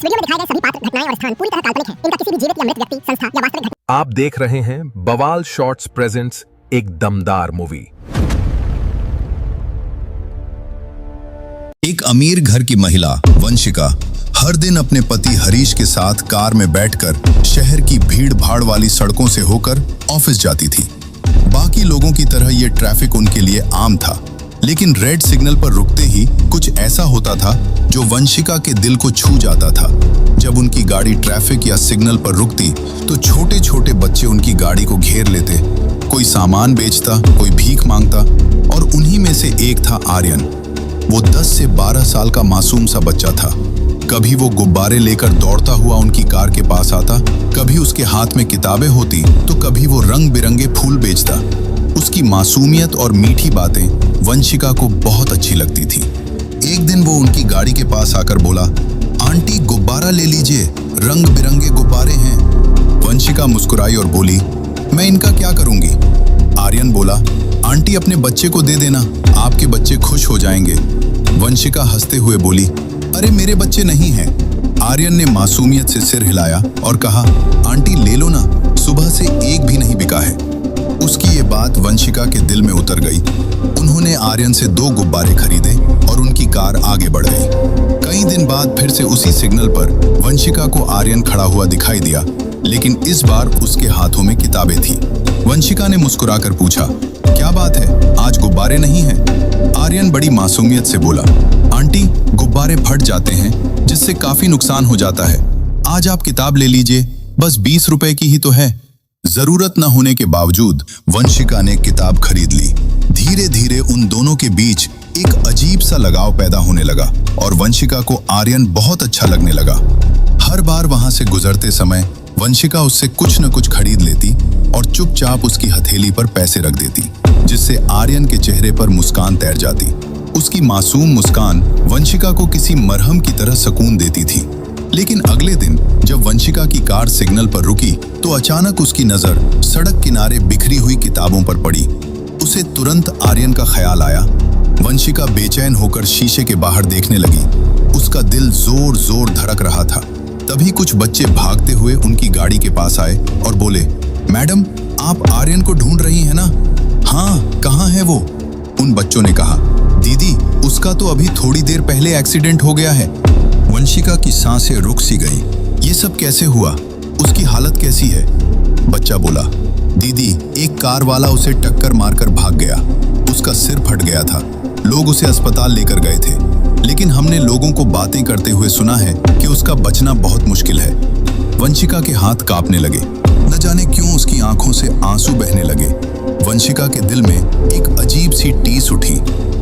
इस वीडियो में दिखाए गए सभी पात्र, घटनाएं और स्थान पूरी तरह काल्पनिक हैं। इनका किसी भी जीवित या मृत व्यक्ति, संस्था या वास्तविक घटना। आप देख रहे हैं बवाल शॉर्ट्स प्रेजेंट्स एक दमदार मूवी। एक अमीर घर की महिला वंशिका हर दिन अपने पति हरीश के साथ कार में बैठकर शहर की भीड़-भाड़ वाली सड़कों से होकर ऑफिस जाती थी। बाकी लोगों की तरह ये ट्रैफिक उनके लिए आम था, लेकिन रेड सिग्नल पर रुकते ही कुछ ऐसा होता था जो वंशिका के दिल को छू जाता था। जब उनकी गाड़ी ट्रैफिक या सिग्नल पर रुकती तो छोटे छोटे बच्चे उनकी गाड़ी को घेर लेते। कोई सामान बेचता, कोई भीख मांगता, और उन्हीं में से एक था आर्यन। वो 10 से 12 साल का मासूम सा बच्चा था। कभी वो गुब्बारे लेकर दौड़ता हुआ उनकी कार के पास आता, कभी उसके हाथ में किताबें होती तो कभी वो रंग बिरंगे फूल बेचता। उसकी मासूमियत और मीठी बातें वंशिका को बहुत अच्छी लगती थी। एक दिन वो उनकी गाड़ी के पास आकर बोला, आंटी गुब्बारा ले लीजिए, रंग बिरंगे गुब्बारे हैं। वंशिका मुस्कुराई और बोली, मैं इनका क्या करूंगी? आर्यन बोला, आंटी अपने बच्चे को दे देना, आपके बच्चे खुश हो जाएंगे। वंशिका हंसते हुए बोली, अरे मेरे बच्चे नहीं हैं। आर्यन ने मासूमियत से सिर हिलाया और कहा, आंटी ले लो ना, सुबह से एक भी नहीं बिका है। उसकी ये बात वंशिका के दिल में उतर गई। उन्होंने आर्यन से 2 गुब्बारे खरीदे और उनकी कार आगे बढ़ गई। कई दिन बाद फिर से उसी सिग्नल पर वंशिका को आर्यन खड़ा हुआ दिखाई दिया, लेकिन इस बार उसके हाथों में किताबें थी। वंशिका ने मुस्कुराकर पूछा, क्या बात है, आज गुब्बारे नहीं हैं? आर्यन बड़ी मासूमियत से बोला, आंटी गुब्बारे फट जाते हैं, जिससे काफी नुकसान हो जाता है। आज आप किताब ले लीजिए, बस 20 रुपए की ही तो है। जरूरत न होने के बावजूद वंशिका ने किताब खरीद ली। धीरे धीरे उन दोनों के बीच एक अजीब सा लगाव पैदा होने लगा और वंशिका को आर्यन बहुत अच्छा लगने लगा। हर बार वहां से गुजरते समय वंशिका उससे कुछ न कुछ खरीद लेती और चुपचाप उसकी हथेली पर पैसे रख देती, जिससे आर्यन के चेहरे पर मुस्कान तैर जाती। उसकी मासूम मुस्कान वंशिका को किसी मरहम की तरह सुकून देती थी। लेकिन अगले दिन जब वंशिका की कार सिग्नल पर रुकी तो अचानक उसकी नजर सड़क किनारे बिखरी हुई किताबों पर पड़ी। उसे तुरंत आर्यन का ख्याल आया। वंशिका बेचैन होकर शीशे के बाहर देखने लगी। उसका दिल जोर जोर धड़क रहा था। तभी कुछ बच्चे भागते हुए उनकी गाड़ी के पास आए और बोले, मैडम आप आर्यन को ढूंढ रही हैं ना? हाँ, कहाँ है वो? उन बच्चों ने कहा, दीदी उसका तो अभी थोड़ी देर पहले एक्सीडेंट हो गया है। वंशिका की सांसें रुक सी गई। ये सब कैसे हुआ? उसकी हालत कैसी है? बच्चा बोला, दीदी एक कार वाला उसे टक्कर मारकर भाग गया। उसका सिर फट गया था। लोग उसे अस्पताल लेकर गए थे, लेकिन हमने लोगों को बातें करते हुए सुना है कि उसका बचना बहुत मुश्किल है। वंशिका के हाथ कांपने लगे। न जाने क्यों उसकी आंखों से आंसू बहने लगे। वंशिका के दिल में एक अजीब सी टीस उठी,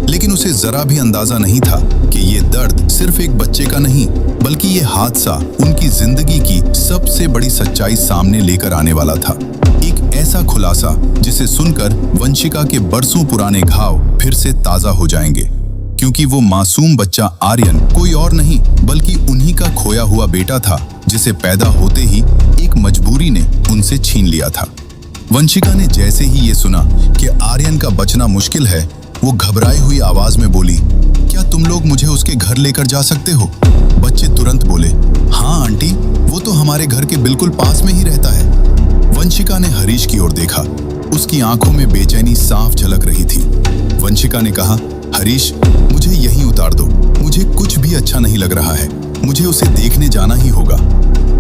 लेकिन उसे जरा भी अंदाजा नहीं था कि ये दर्द सिर्फ एक बच्चे का नहीं, बल्कि ये हादसा उनकी जिंदगी की सबसे बड़ी सच्चाई सामने लेकर आने वाला था। एक ऐसा खुलासा जिसे सुनकर वंशिका के बरसों पुराने घाव फिर से ताजा हो जाएंगे, क्योंकि वो मासूम बच्चा आर्यन कोई और नहीं बल्कि उन्हीं का खोया हुआ बेटा था, जिसे पैदा होते ही एक मजबूरी ने उनसे छीन लिया था। वंशिका ने जैसे ही ये सुना कि आर्यन का बचना मुश्किल है, वो घबराई हुई आवाज में बोली, क्या तुम लोग मुझे उसके घर लेकर जा सकते हो? बच्चे तुरंत बोले, हाँ आंटी, वो तो हमारे घर के बिल्कुल पास में ही रहता है। वंशिका ने हरीश की ओर देखा। उसकी आंखों में बेचैनी साफ झलक रही थी। वंशिका ने कहा, हरीश मुझे यहीं उतार दो, मुझे कुछ भी अच्छा नहीं लग रहा है, मुझे उसे देखने जाना ही होगा।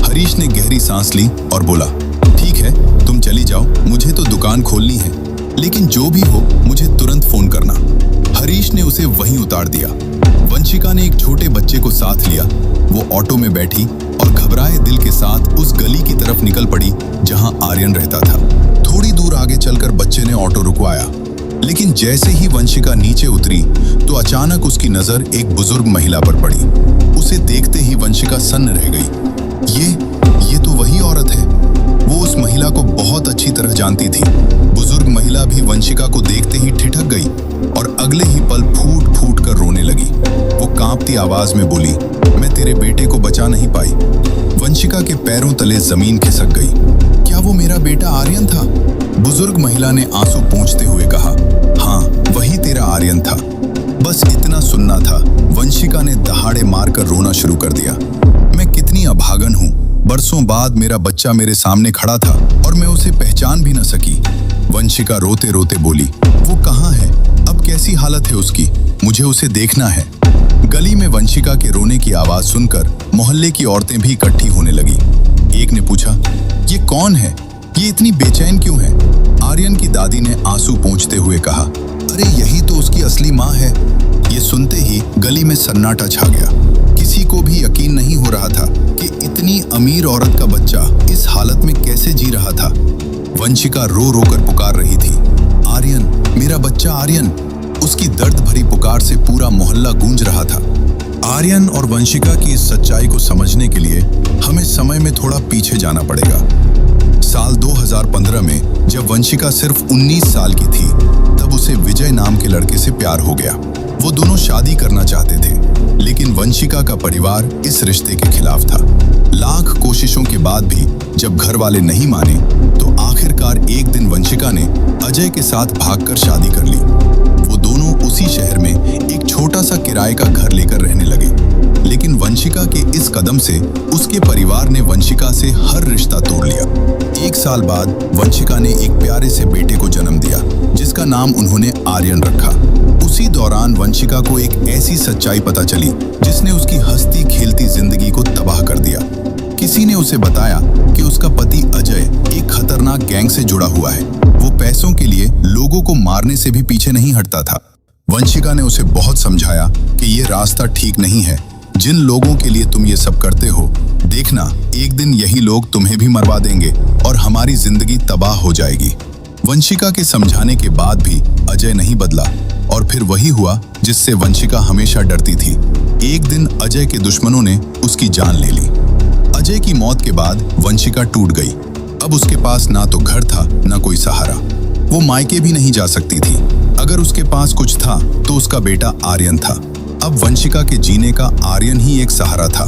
हरीश ने गहरी सांस ली और बोला, ठीक है तुम चली जाओ, मुझे तो दुकान खोलनी है, लेकिन जो भी हो मुझे तुरंत फोन करना। हरीश ने उसे वहीं उतार दिया। वंशिका ने एक छोटे बच्चे को साथ लिया। वो ऑटो में बैठी और घबराए दिल के साथ उस गली की तरफ निकल पड़ी जहां आर्यन रहता था। थोड़ी दूर आगे चलकर बच्चे ने ऑटो रुकवाया, लेकिन जैसे ही वंशिका नीचे उतरी तो अचानक उसकी नजर एक बुजुर्ग महिला पर पड़ी। उसे देखते ही वंशिका सन्न रह गई। ये तो वही औरत है। वो उस महिला को बहुत अच्छी तरह जानती थी। बुजुर्ग महिला भी वंशिका को देखते ही ठिठक गई और अगले ही पल फूट फूट कर रोने लगी। वो कांपती आवाज में बोली, मैं तेरे बेटे को बचा नहीं पाई। वंशिका के पैरों तले जमीन खिसक गई। क्या वो मेरा बेटा आर्यन था? बुजुर्ग महिला ने आंसू पोंछते हुए कहा, हाँ वही तेरा आर्यन था। बस इतना सुनना था। वंशिका ने दहाड़े मारकर रोना शुरू कर दिया। मैं कितनी बरसों बाद मेरा बच्चा मेरे सामने खड़ा था और मैं उसे पहचान भी न सकी। वंशिका रोते रोते बोली, वो कहाँ है? अब कैसी हालत है उसकी? मुझे उसे देखना है। गली में वंशिका के रोने की आवाज सुनकर मोहल्ले की औरतें भी इकट्ठी होने लगी। एक ने पूछा, ये कौन है? ये इतनी बेचैन क्यों है? आर्यन की दादी ने आंसू पोंछते हुए कहा, अरे यही तो उसकी असली माँ है। ये सुनते ही गली में सन्नाटा छा गया। किसी को भी यकीन नहीं हो रहा था कि इतनी अमीर औरत का बच्चा इस हालत में कैसे जी रहा था। वंशिका रो रो कर पुकार रही थी, आर्यन, मेरा बच्चा आर्यन। उसकी दर्द भरी पुकार से पूरा मोहल्ला गूंज रहा था। आर्यन और वंशिका की इस सच्चाई को समझने के लिए हमें समय में थोड़ा पीछे जाना पड़ेगा। साल 2015 में जब वंशिका सिर्फ 19 साल की थी, तब उसे विजय नाम के लड़के से प्यार हो गया। वो दोनों शादी करना चाहते थे, लेकिन वंशिका का परिवार इस रिश्ते के खिलाफ था। लाख कोशिशों के बाद भी जब घर वाले नहीं माने, तो आखिरकार एक दिन वंशिका ने अजय के साथ भागकर शादी कर ली। वो दोनों उसी शहर में एक छोटा सा किराए का घर लेकर रहने लगे। लेकिन वंशिका के इस कदम से उसके परिवार ने वंशिका से हर रिश्ता तोड़ लिया। 1 साल बाद वंशिका ने एक प्यारे से बेटे को जन्म दिया, जिसका नाम उन्होंने आर्यन रखा। उसी दौरान वंशिका को एक ऐसी सच्चाई पता चली जिसने उसकी हंसती खेलती जिंदगी को तबाह कर दिया। किसी ने उसे बताया कि उसका पति अजय एक खतरनाक गैंग से जुड़ा हुआ है। वो पैसों के लिए लोगों को मारने से भी पीछे नहीं हटता था। वंशिका ने उसे बहुत समझाया कि ये रास्ता ठीक नहीं है। जिन लोगों के लिए तुम ये सब करते हो, देखना एक दिन यही लोग तुम्हें भी मरवा देंगे और हमारी जिंदगी तबाह हो जाएगी। वंशिका के समझाने के बाद भी अजय नहीं बदला और फिर वही हुआ जिससे वंशिका हमेशा डरती थी। एक दिन अजय के दुश्मनों ने उसकी जान ले ली। अजय की मौत के बाद वंशिका टूट गई। अब उसके पास ना तो घर था, ना कोई सहारा। वो मायके भी नहीं जा सकती थी। अगर उसके पास कुछ था तो उसका बेटा आर्यन था। अब वंशिका के जीने का आर्यन ही एक सहारा था।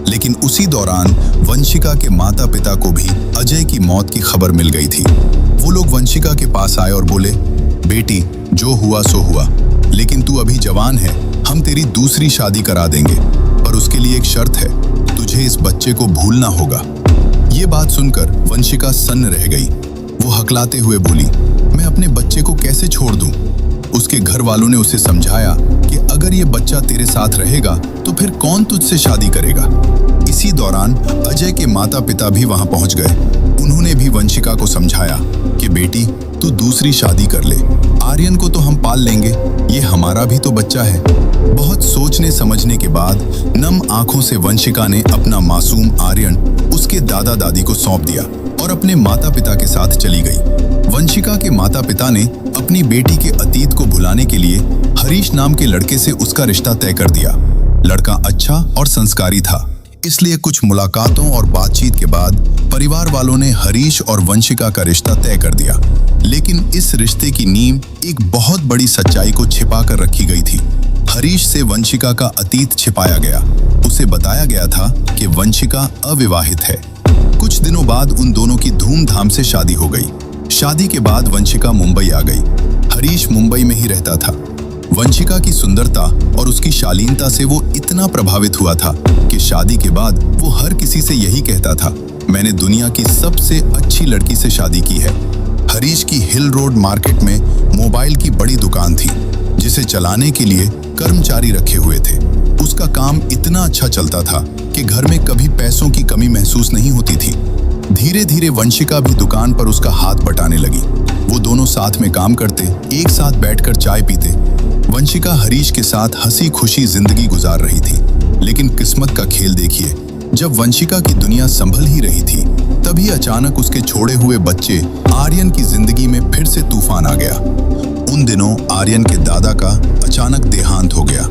लेकिन उसी दौरान वंशिका के माता पिता को भी अजय की मौत की खबर मिल गई थी। वो लोग वंशिका के पास आए और बोले, बेटी, जो हुआ सो हुआ, लेकिन तू अभी जवान है, हम तेरी दूसरी शादी करा देंगे, पर उसके लिए एक शर्त है, तुझे इस बच्चे को भूलना होगा। ये बात सुनकर वंशिका सन्न रह गई। वो हकलाते हुए बोली, मैं अपने बच्चे को कैसे छोड़ दूं? उसके घर वालों ने उसे समझाया कि अगर ये बच्चा तेरे साथ रहेगा तो फिर कौन तुझसे शादी करेगा। इसी दौरान अजय के माता पिता भी वहां पहुंच गए। उन्होंने भी वंशिका को समझाया कि बेटी, तू दूसरी शादी कर ले, आर्यन को तो हम पाल लेंगे, ये हमारा भी तो बच्चा है। बहुत सोचने समझने के बाद नम आंखों से वंशिका ने अपना मासूम आर्यन उसके दादा दादी को सौंप दिया और अपने माता पिता के साथ चली गई। वंशिका के माता पिता ने अपनी बेटी के अतीत को भुलाने के लिए हरीश नाम के लड़के से उसका रिश्ता तय कर दिया। लड़का अच्छा और संस्कारी था, इसलिए कुछ मुलाकातों और बातचीत के बाद परिवार वालों ने हरीश और वंशिका का रिश्ता तय कर दिया। लेकिन इस रिश्ते की नींव एक बहुत बड़ी सच्चाई को छिपा कर रखी गई थी। हरीश से वंशिका का अतीत छिपाया गया। उसे बताया गया था कि वंशिका अविवाहित है। कुछ दिनों बाद उन दोनों की धूमधाम से शादी हो गई। शादी के बाद वंशिका मुंबई आ गई। हरीश मुंबई में ही रहता था। वंशिका की सुंदरता और उसकी शालीनता से वो इतना प्रभावित हुआ था कि शादी के बाद वो हर किसी से यही कहता था, मैंने दुनिया की सबसे अच्छी लड़की से शादी की है। हरीश की हिल रोड मार्केट में मोबाइल की बड़ी दुकान थी, जिसे चलाने के लिए कर्मचारी रखे हुए थे। उसका काम इतना अच्छा चलता था कि घर में कभी पैसों की कमी महसूस नहीं होती थी। धीरे धीरे वंशिका भी दुकान पर उसका हाथ बटाने लगी। वो दोनों साथ में काम करते, एक साथ बैठकर चाय पीते। वंशिका हरीश के साथ हंसी खुशी जिंदगी गुजार रही थी। लेकिन किस्मत का खेल देखिए, जब वंशिका की दुनिया संभल ही रही थी, तभी अचानक उसके छोड़े हुए बच्चे आर्यन की जिंदगी में फिर से तूफान आ गया। उन दिनों आर्यन के दादा का अचानक देहांत हो गया।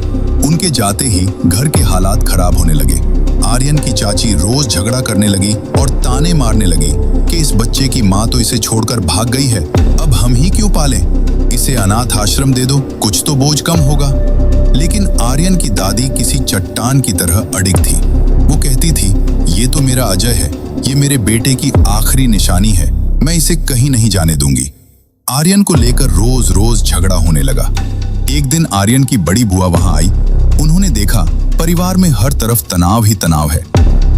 उनके जाते ही घर के हालात खराब होने लगे। आर्यन की चाची रोज झगड़ा करने लगी और ताने मारने लगी कि इस बच्चे की माँ तो इसे छोड़कर भाग गई है, अब हम ही क्यों पालें? इसे अनाथ आश्रम दे दो, कुछ तो बोझ कम होगा। लेकिन आर्यन की दादी किसी चट्टान की तरह अडिग थी। वो कहती थी, ये तो मेरा अजय है, ये मेरे बेटे की आखिरी निशानी है, मैं इसे कहीं नहीं जाने दूंगी। आर्यन को लेकर रोज रोज झगड़ा होने लगा। एक दिन आर्यन की बड़ी बुआ वहां आई। उन्होंने देखा परिवार में हर तरफ तनाव ही तनाव है।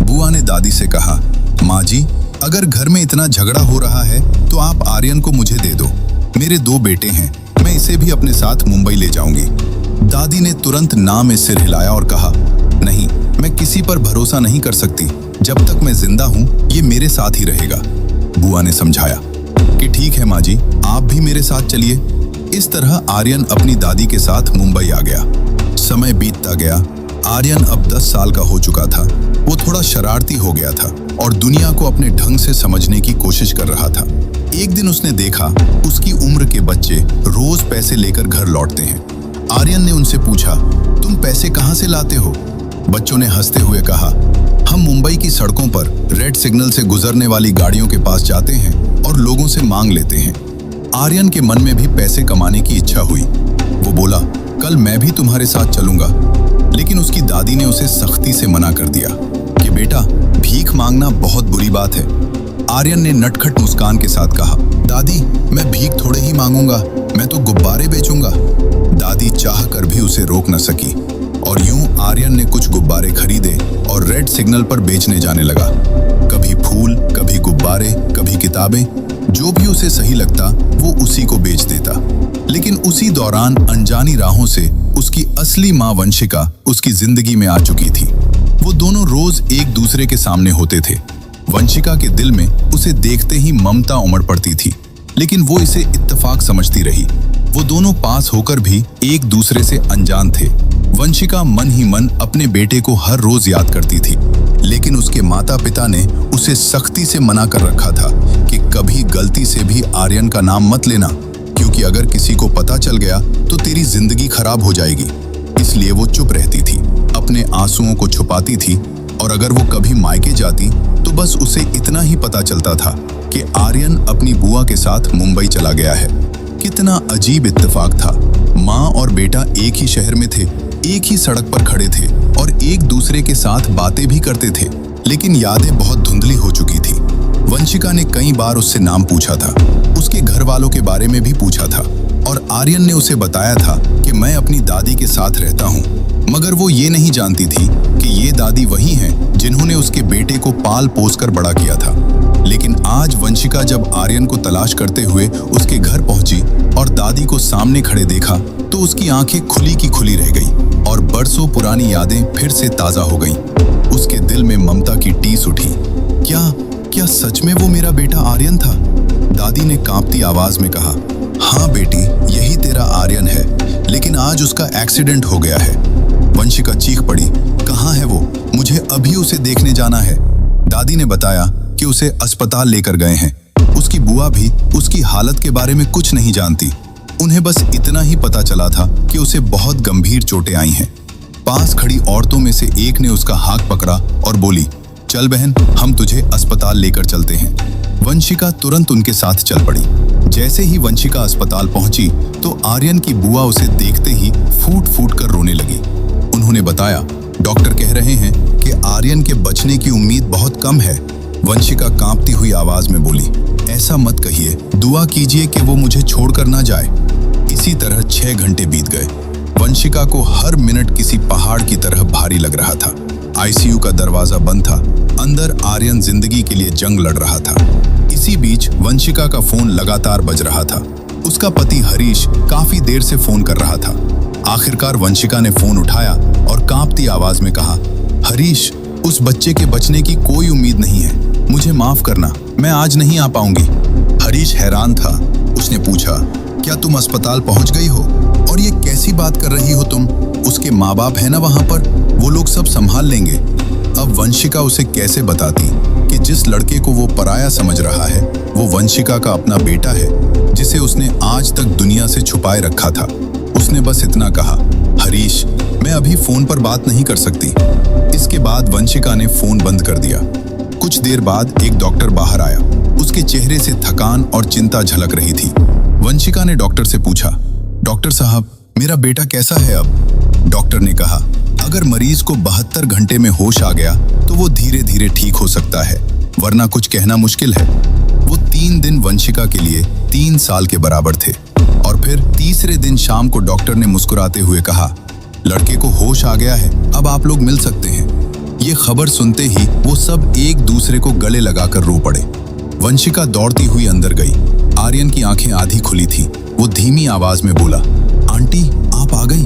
बुआ ने दादी से कहा, माँ जी, अगर घर में इतना झगड़ा हो रहा है तो आप आर्यन को मुझे दे दो। मेरे 2 बेटे हैं, मैं इसे भी अपने साथ मुंबई ले जाऊंगी। दादी ने तुरंत ना में सिर हिलाया और कहा, नहीं, मैं किसी पर भरोसा नहीं कर सकती। जब तक मैं जिंदा हूँ ये मेरे साथ ही रहेगा। बुआ ने समझाया कि ठीक है माँ जी, आप भी मेरे साथ चलिए। इस तरह आर्यन अपनी दादी के साथ मुंबई आ गया। समय बीतता गया। आर्यन अब 10 साल का हो चुका था। वो थोड़ा शरारती हो गया था और दुनिया को अपने ढंग से समझने की कोशिश कर रहा था। एक दिन उसने देखा उसकी उम्र के बच्चे रोज पैसे लेकर घर लौटते हैं। आर्यन ने उनसे पूछा, तुम पैसे कहाँ से लाते हो? बच्चों ने हंसते हुए कहा, हम मुंबई की सड़कों पर रेड सिग्नल से गुजरने वाली गाड़ियों के पास जाते हैं और लोगों से मांग लेते हैं। आर्यन के मन में भी पैसे कमाने की इच्छा हुई। वो बोला, कल मैं भी तुम्हारे साथ चलूंगा। लेकिन उसकी दादी ने उसे सख्ती से मना कर दिया कि बेटा, भीख मांगना बहुत बुरी बात है। आर्यन ने नटखट मुस्कान के साथ कहा, दादी, मैं भीख थोड़े ही मांगूंगा, मैं तो गुब्बारे बेचूंगा। दादी चाह कर भी उसे रोक न सकी और यूं आर्यन ने कुछ गुब्बारे खरीदे और रेड सिग्नल पर बेचने जाने लगा। कभी फूल, कभी गुब्बारे, कभी किताबें, जो भी उसे सही लगता वो उसी को बेच देता। लेकिन उसी दौरान अनजानी राहों से उसकी असली माँ वंशिका उसकी जिंदगी में आ चुकी थी। वो दोनों रोज एक दूसरे के सामने होते थे। वंशिका के दिल में उसे देखते ही ममता उमड़ पड़ती थी, लेकिन वो इसे इत्तेफाक समझती रही। वो दोनों पास होकर भी एक दूसरे से अनजान थे। वंशिका मन ही मन अपने बेटे को हर रोज याद करती थी, लेकिन उसके माता पिता ने उसे सख्ती से मना कर रखा था कि कभी गलती से भी आर्यन का नाम मत लेना, क्योंकि अगर किसी को पता चल गया तो तेरी जिंदगी खराब हो जाएगी। इसलिए वो चुप रहती थी, अपने आंसुओं को छुपाती थी और अगर वो कभी मायके जाती तो बस उसे इतना ही पता चलता था कि आर्यन अपनी बुआ के साथ मुंबई चला गया है। कितना अजीब इत्तेफाक था। माँ और बेटा एक ही शहर में थे, एक ही सड़क पर खड़े थे और एक दूसरे के साथ बातें भी करते थे, लेकिन यादें बहुत धुंधली हो चुकी थी। वंशिका ने कई बार उससे नाम पूछा था, उसके घर वालों के बारे में भी पूछा था और आर्यन ने उसे बताया था कि मैं अपनी दादी के साथ रहता हूँ, मगर वो ये नहीं जानती थी कि ये दादी वही हैं जिन्होंने उसके बेटे को पाल पोस कर बड़ा किया था। लेकिन आज वंशिका जब आर्यन को तलाश करते हुए उसके घर पहुंची और दादी को सामने खड़े देखा तो उसकी आंखें खुली की खुली रह गई और बरसों पुरानी यादें फिर से ताजा हो गईं। उसके दिल में ममता की टीस उठी। क्या सच में वो मेरा बेटा आर्यन था? दादी ने कांपती आवाज में कहा, हाँ बेटी, यही तेरा आर्यन है, लेकिन आज उसका एक्सीडेंट हो गया है। वंशिका चीख पड़ी, कहाँ है वो? मुझे अभी उसे देखने जाना है। दादी ने बताया कि उसे अस्पताल लेकर गए हैं। उसकी बुआ भी उसकी हालत के बारे में कुछ नहीं जानती। उन्हें बस इतना ही पता चला था कि उसे बहुत गंभीर चोटें आई हैं। पास खड़ी औरतों में से एक ने उसका हाथ पकड़ा और बोली, चल बहन, हम तुझे अस्पताल लेकर चलते हैं। वंशिका तुरंत उनके साथ चल पड़ी। जैसे ही वंशिका अस्पताल पहुंची तो आर्यन की बुआ उसे देखते ही फूट फूट कर रोने लगी। उन्होंने बताया, डॉक्टर कह रहे हैं कि आर्यन के बचने की उम्मीद बहुत कम है। वंशिका कांपती हुई आवाज में बोली, ऐसा मत कहिए, दुआ कीजिए कि वो मुझे छोड़कर ना जाए। इसी तरह 6 घंटे बीत गए। वंशिका को हर मिनट किसी पहाड़ की तरह भारी लग रहा था। आईसीयू का दरवाजा बंद था। अंदर आर्यन जिंदगी के लिए जंग लड़ रहा था। इसी बीच वंशिका का फोन लगातार बज रहा था। उसका पति हरीश काफी देर से फोन कर रहा था। आखिरकार वंशिका ने फोन उठाया और कांपती आवाज में कहा, हरीश, उस बच्चे के बचने की कोई उम्मीद नहीं है, मुझे माफ करना, मैं आज नहीं आ पाऊंगी। हरीश हैरान था। उसने पूछा, क्या तुम अस्पताल पहुंच गई हो? और ये कैसी बात कर रही हो तुम? उसके माँ बाप है ना वहां पर, वो लोग सब संभाल लेंगे। अब वंशिका उसे कैसे बताती कि जिस लड़के को वो पराया समझ रहा है वो वंशिका का अपना बेटा है, जिसे उसने आज तक दुनिया से छुपाए रखा था। उसने बस इतना कहा, हरीश, मैं अभी फोन पर बात नहीं कर सकती। इसके बाद वंशिका ने फोन बंद कर दिया। कुछ देर बाद एक डॉक्टर बाहर आया। उसके चेहरे से थकान और चिंता झलक रही थी। वंशिका ने डॉक्टर से पूछा, डॉक्टर साहब, मेरा बेटा कैसा है अब? डॉक्टर ने कहा, अगर मरीज को 72 घंटे में होश आ गया तो वो धीरे धीरे ठीक हो सकता है, वरना कुछ कहना मुश्किल है। वो 3 दिन वंशिका के लिए 3 साल के बराबर थे। और फिर तीसरे दिन शाम को डॉक्टर ने मुस्कुराते हुए कहा, लड़के को होश आ गया है, अब आप लोग मिल सकते हैं। ये खबर सुनते ही वो सब एक दूसरे को गले लगाकर रो पड़े। वंशिका दौड़ती हुई अंदर गई। आर्यन की आंखें आधी खुली थी। वो धीमी आवाज में बोला, आंटी आप आ गई।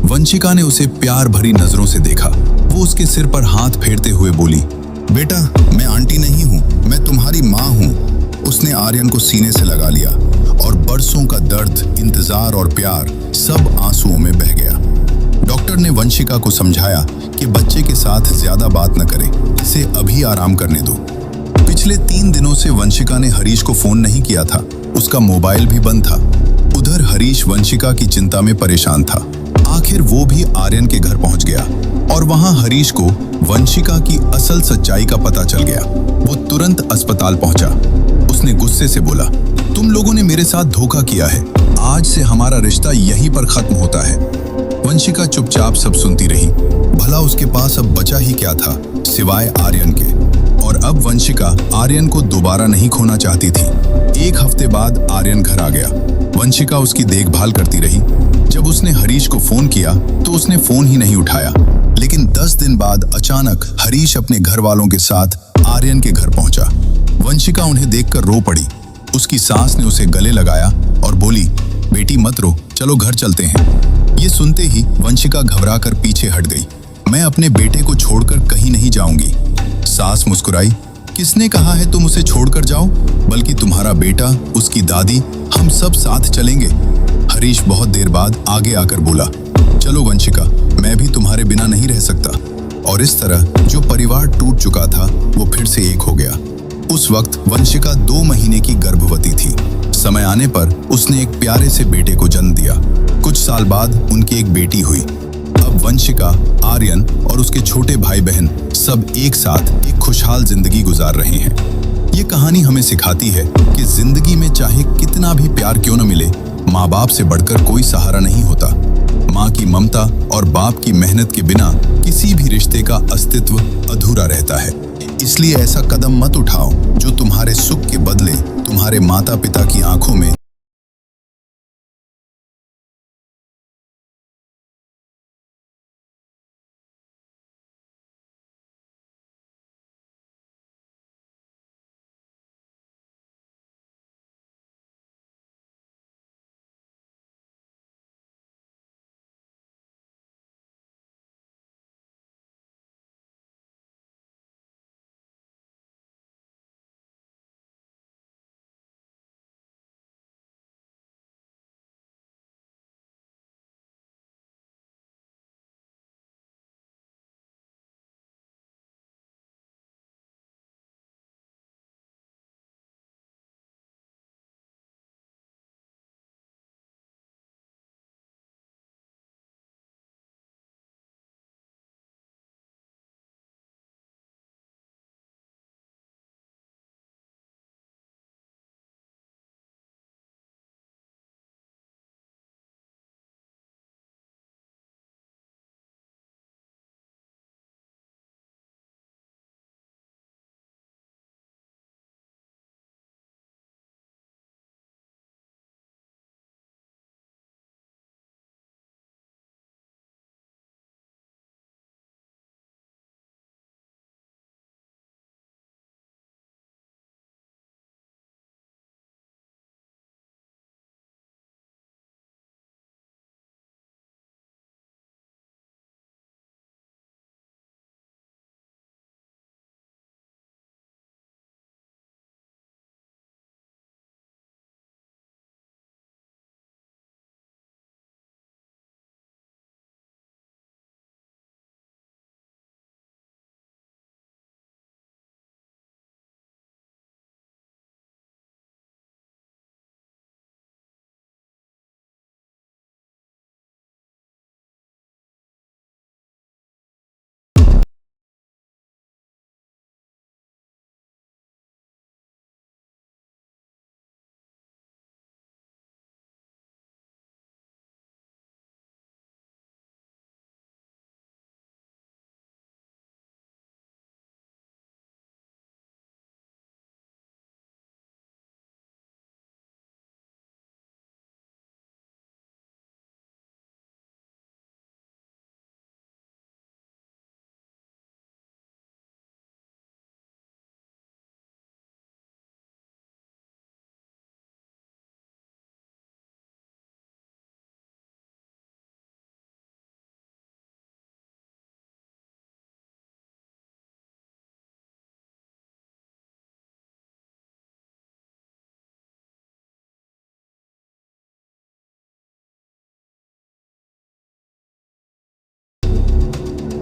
वंशिका ने उसे प्यार भरी नजरों से देखा। वो उसके सिर पर हाथ फेरते हुए बोली, बेटा मैं आंटी नहीं हूँ, मैं तुम्हारी माँ हूँ। उसने आर्यन को सीने से लगा लिया और बरसों का दर्द, इंतजार और प्यार सब आंसुओं में बह गया। डॉक्टर ने वंशिका को समझाया कि बच्चे के साथ ज्यादा बात न करे, इसे अभी आराम करने दो। पिछले 3 दिनों से वंशिका ने हरीश को फोन नहीं किया था। उसका मोबाइल भी बंद था। उधर हरीश वंशिका की चिंता में परेशान था। आखिर वो भी आर्यन के घर पहुंच गया और वहां हरीश को वंशिका की असल सच्चाई का पता चल गया। वो तुरंत अस्पताल पहुंचा। उसने गुस्से से बोला, तुम लोगों ने मेरे साथ धोखा किया है। आज से हमारा रिश्ता यहीं पर खत्म होता है। वंशिका चुपचाप सब सुनती रही। भला उसके पास अब बचा ही क्या था सिवाय आर्यन के। और अब वंशिका आर्यन को दोबारा नहीं खोना चाहती थी। 1 हफ्ते बाद आर्यन घर आ गया। वंशिका उसकी देखभाल करती रही। जब उसने हरीश को फोन किया तो उसने फोन ही नहीं उठाया। लेकिन 10 दिन बाद अचानक हरीश अपने घर वालों के साथ आर्यन के घर पहुंचा। वंशिका उन्हें देखकर रो पड़ी। उसकी सास ने उसे गले लगाया और बोली, बेटी मत रो, चलो घर चलते हैं। ये सुनते ही वंशिका घबराकर पीछे हट गई। मैं अपने बेटे को छोड़कर कहीं नहीं जाऊंगी। सास मुस्कुराई, किसने कहा है तुम उसे छोड़कर जाओ, बल्कि तुम्हारा बेटा, उसकी दादी, हम सब साथ चलेंगे। हरीश बहुत देर बाद आगे आकर बोला, चलो वंशिका, मैं भी तुम्हारे बिना नहीं रह सकता। और इस तरह जो परिवार टूट चुका था वो फिर से एक हो गया। उस वक्त वंशिका 2 महीने की गर्भवती थी। समय आने पर उसने एक प्यारे से बेटे को जन्म दिया। कुछ साल बाद उनकी एक बेटी हुई। अब वंशिका, आर्यन और उसके छोटे भाई बहन सब एक साथ एक खुशहाल जिंदगी गुजार रहे हैं। ये कहानी हमें सिखाती है कि जिंदगी में चाहे कितना भी प्यार क्यों न मिले, माँ बाप से बढ़कर कोई सहारा नहीं होता। माँ की ममता और बाप की मेहनत के बिना किसी भी रिश्ते का अस्तित्व अधूरा रहता है। इसलिए ऐसा कदम मत उठाओ जो तुम्हारे सुख के बदले तुम्हारे माता पिता की आंखों में